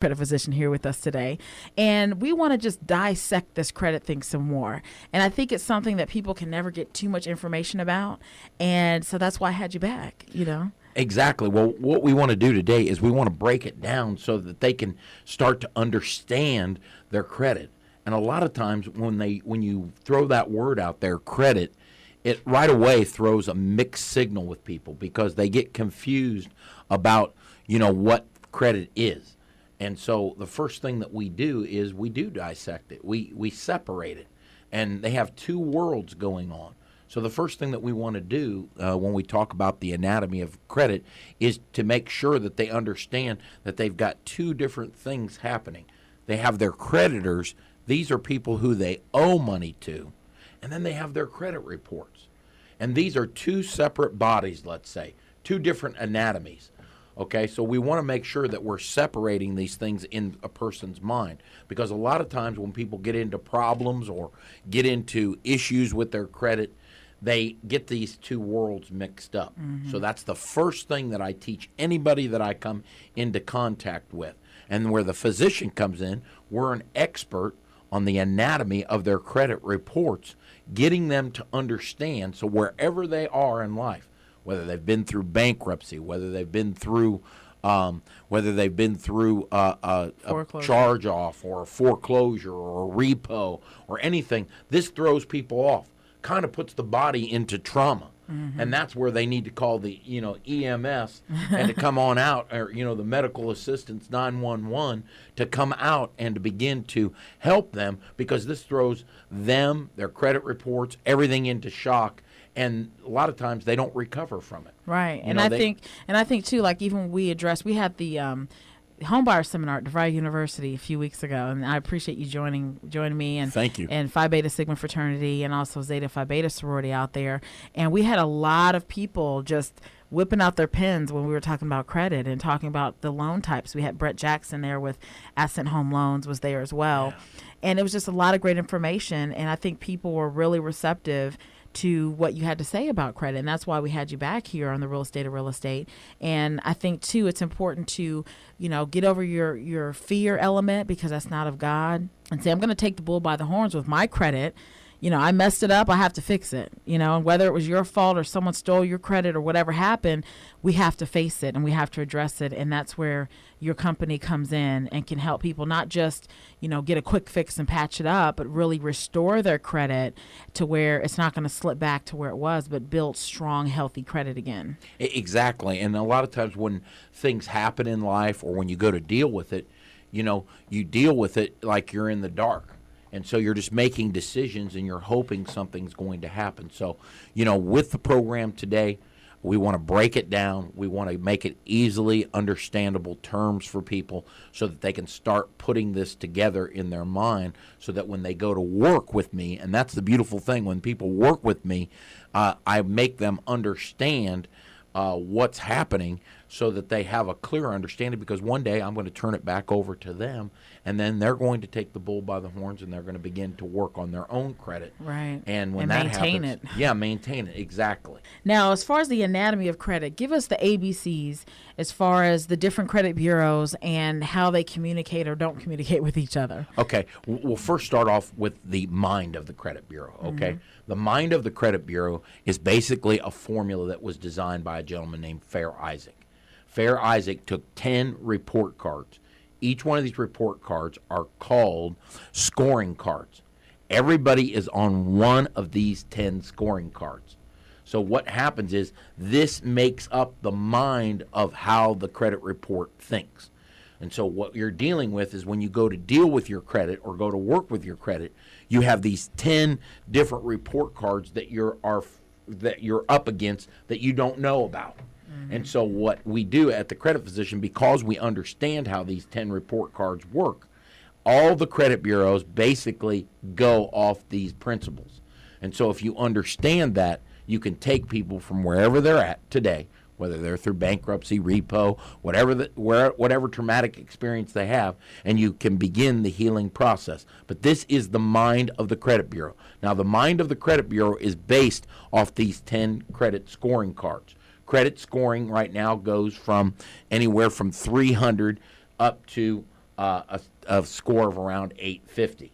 credit physician here with us today, and we want to just dissect this credit thing some more. And I think it's something that people can never get too much information about, and so that's why I had you back. Exactly. Well, what we want to do today is we want to break it down so that they can start to understand their credit. And a lot of times when you throw that word out there, credit, it right away throws a mixed signal with people because they get confused about what credit is. And so the first thing that we do is we do dissect it. We separate it. And they have two worlds going on. So the first thing that we want to do when we talk about the anatomy of credit is to make sure that they understand that they've got two different things happening. They have their creditors. These are people who they owe money to. And then they have their credit reports. And these are two separate bodies, let's say, two different anatomies. Okay, so we want to make sure that we're separating these things in a person's mind, because a lot of times when people get into problems or get into issues with their credit, they get these two worlds mixed up. So that's the first thing that I teach anybody that I come into contact with. And where the physician comes in, we're an expert on the anatomy of their credit reports, getting them to understand, so wherever they are in life, whether they've been through bankruptcy, whether they've been through a charge off or a foreclosure or a repo or anything, this throws people off, kind of puts the body into trauma. And that's where they need to call the EMS and to come on out, or the medical assistance 911 to come out and to begin to help them, because this throws them, their credit reports, everything into shock. And a lot of times they don't recover from it. Right. I think too, like even we had the homebuyer seminar at DeVry University a few weeks ago, and I appreciate you joining me, and thank you, and Phi Beta Sigma fraternity and also Zeta Phi Beta sorority out there. And we had a lot of people just whipping out their pens when we were talking about credit and talking about the loan types. We had Brett Jackson there with Ascent Home Loans was there as well. Yeah. And it was just a lot of great information, and I think people were really receptive to what you had to say about credit. And that's why we had you back here on the Real Estate of Real Estate. And I think too, it's important to, get over your fear element, because that's not of God, and say, I'm going to take the bull by the horns with my credit. I messed it up. I have to fix it. And whether it was your fault or someone stole your credit or whatever happened, we have to face it and we have to address it. And that's where your company comes in and can help people not just, get a quick fix and patch it up, but really restore their credit to where it's not going to slip back to where it was, but build strong, healthy credit again. Exactly. And a lot of times when things happen in life or when you go to deal with it, you deal with it like you're in the dark. And so you're just making decisions and you're hoping something's going to happen. So, with the program today, we want to break it down. We want to make it easily understandable terms for people so that they can start putting this together in their mind, so that when they go to work with me, and that's the beautiful thing, when people work with me, I make them understand what's happening so that they have a clear understanding, because one day I'm going to turn it back over to them, and then they're going to take the bull by the horns and they're going to begin to work on their own credit. Right. And when that maintain happens, it. Yeah, maintain it. Exactly. Now, as far as the anatomy of credit, give us the ABCs as far as the different credit bureaus and how they communicate or don't communicate with each other. Okay. We'll first start off with the mind of the credit bureau. Okay. The mind of the credit bureau is basically a formula that was designed by a gentleman named Fair Isaac. Fair Isaac took 10 report cards. Each one of these report cards are called scoring cards. Everybody is on one of these 10 scoring cards. So what happens is this makes up the mind of how the credit report thinks. And so what you're dealing with is when you go to deal with your credit or go to work with your credit, you have these 10 different report cards that you're up against that you don't know about. And so what we do at the credit physician, because we understand how these 10 report cards work, all the credit bureaus basically go off these principles. And so if you understand that, you can take people from wherever they're at today, whether they're through bankruptcy, repo, whatever traumatic experience they have, and you can begin the healing process. But this is the mind of the credit bureau. Now, the mind of the credit bureau is based off these 10 credit scoring cards. Credit scoring right now goes from anywhere from 300 up to a score of around 850.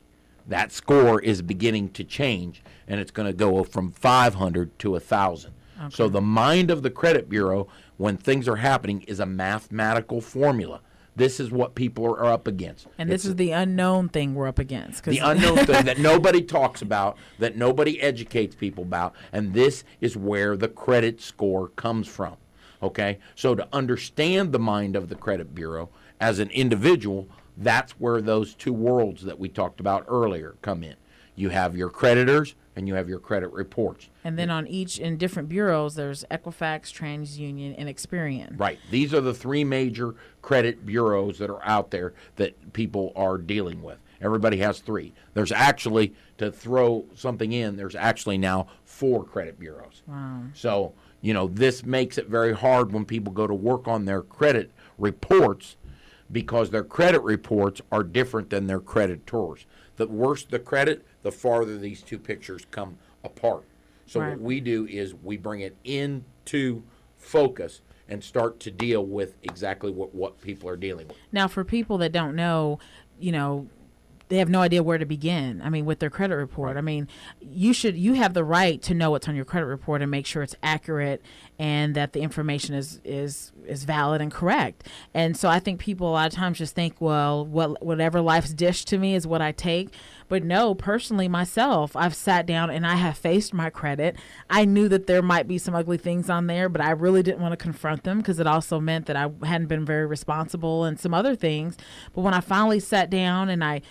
That score is beginning to change, and it's going to go from 500 to 1,000. Okay. So the mind of the credit bureau, when things are happening, is a mathematical formula. This is what people are up against. And this is the unknown thing we're up against. The unknown thing that nobody talks about, that nobody educates people about, and this is where the credit score comes from. Okay? So to understand the mind of the credit bureau as an individual, that's where those two worlds that we talked about earlier come in. You have your creditors and you have your credit reports. And then in different bureaus, there's Equifax, TransUnion, and Experian. Right. These are the three major credit bureaus that are out there that people are dealing with. Everybody has three. There's actually, to throw something in, there's actually now 4 credit bureaus. Wow. So, this makes it very hard when people go to work on their credit reports, because their credit reports are different than their creditors. The worse the credit, the farther these two pictures come apart. So right. What we do is we bring it into focus and start to deal with exactly what people are dealing with. Now, for people that don't know, they have no idea where to begin. I mean, with their credit report. Right. I mean, you have the right to know what's on your credit report and make sure it's accurate and that the information is valid and correct. And so I think people a lot of times just think, well, whatever life's dished to me is what I take. But no, personally, myself, I've sat down and I have faced my credit. I knew that there might be some ugly things on there, but I really didn't want to confront them because it also meant that I hadn't been very responsible and some other things. But when I finally sat down and I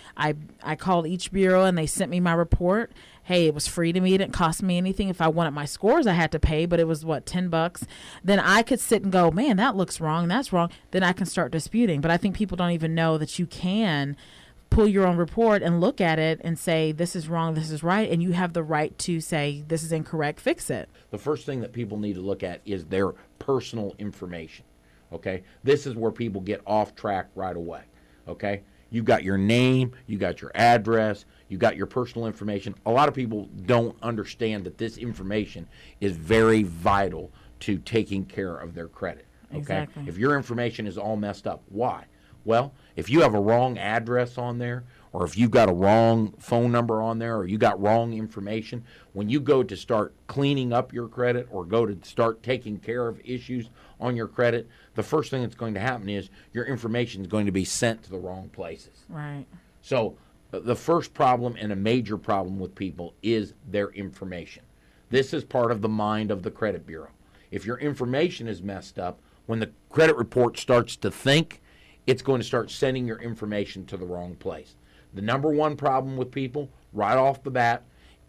called each bureau and they sent me my report, hey, it was free to me. It didn't cost me anything. If I wanted my scores, I had to pay, but it was, $10? Then I could sit and go, man, that looks wrong. That's wrong. Then I can start disputing. But I think people don't even know that you can pull your own report and look at it and say, this is wrong, this is right, and you have the right to say, this is incorrect, fix it. The first thing that people need to look at is their personal information, okay? This is where people get off track right away, okay? You've got your name, you got your address, you got your personal information. A lot of people don't understand that this information is very vital to taking care of their credit, okay? Exactly. If your information is all messed up, why? Well, if you have a wrong address on there, or if you've got a wrong phone number on there, or you got wrong information, when you go to start cleaning up your credit or go to start taking care of issues on your credit, the first thing that's going to happen is your information is going to be sent to the wrong places. Right. So the first problem and a major problem with people is their information. This is part of the mind of the credit bureau. If your information is messed up, when the credit report starts to think, it's going to start sending your information to the wrong place. The number one problem with people, right off the bat,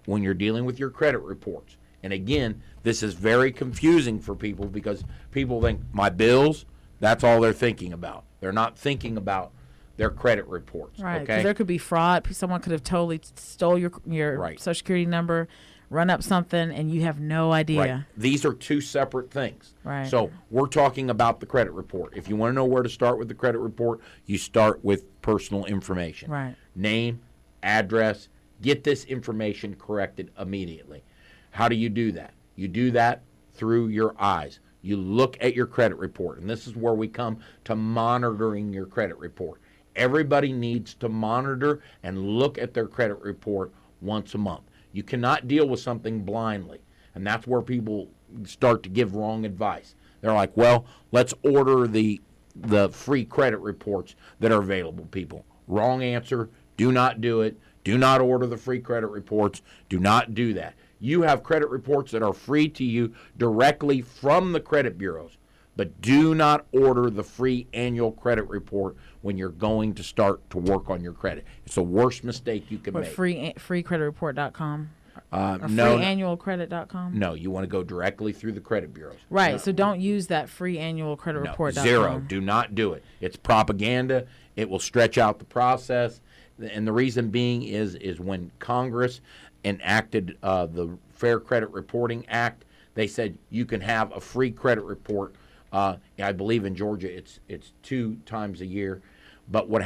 when you're dealing with your credit reports, and again, this is very confusing for people because people think, my bills, that's all they're thinking about. They're not thinking about their credit reports. Right, because okay? there could be fraud. Someone could have totally stole your right. Social Security number, run up something, and you have no idea. Right. These are two separate things. Right. So we're talking about the credit report. If you want to know where to start with the credit report, you start with personal information. Right. Name, address, get this information corrected immediately. How do you do that? You do that through your eyes. You look at your credit report, and this is where we come to monitoring your credit report. Everybody needs to monitor and look at their credit report once a month. You cannot deal with something blindly, and that's where people start to give wrong advice. They're like, well, let's order the free credit reports that are available, people. Wrong answer. Do not do it. Do not order the free credit reports. Do not do that. You have credit reports that are free to you directly from the credit bureaus, but do not order the free annual credit report when you're going to start to work on your credit. It's the worst mistake you can make. Freecreditreport.com? Or No, freeannualcredit.com? No, you want to go directly through the credit bureaus. Right, No. so don't use that freeannualcreditreport.com. No, zero. Do not do it. It's propaganda. It will stretch out the process. And the reason being is when Congress enacted the Fair Credit Reporting Act, they said you can have a free credit report. I believe in Georgia it's 2 times a year. But what